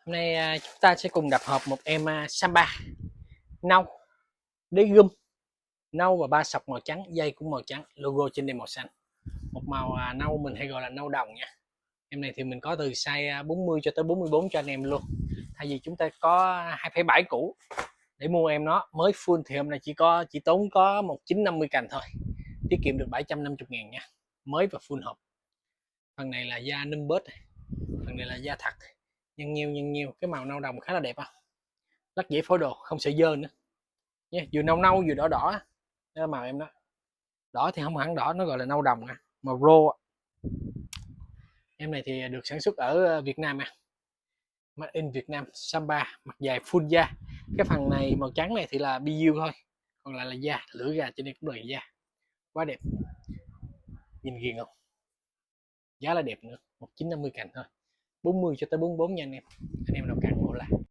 Hôm nay chúng ta sẽ cùng đập hộp một em Samba nâu, đế gum nâu và ba sọc màu trắng, dây cũng màu trắng, logo trên đây màu xanh. Một màu nâu mình hay gọi là nâu đồng nha. Em này thì mình có từ size 40 cho tới 44 cho anh em luôn. Thay vì chúng ta có 2,7 cũ để mua em nó mới full thì hôm nay chỉ tốn có 1950 cành thôi, tiết kiệm được 750 ngàn nha, mới và full hộp. Phần này là da numbert, phần này là da thật, nhân nhiều cái màu nâu đồng khá là đẹp không, rất dễ phối đồ, không sợ dơ nữa nha. Vừa nâu nâu vừa đỏ đỏ, đó màu em đó. Đỏ thì không hẳn đỏ, nó gọi là nâu đồng à, màu rô. Em này thì được sản xuất ở Việt Nam à, made in Việt Nam. Samba mặt dài full da. Cái phần này màu trắng này thì là BU thôi, còn lại là da, lửa gà trên đây cũng là da, quá đẹp, nhìn ghiền không. Giá là đẹp nữa, 1950 cành thôi, 40 cho tới 44 nha anh em. Anh em nào cạn bộ lại.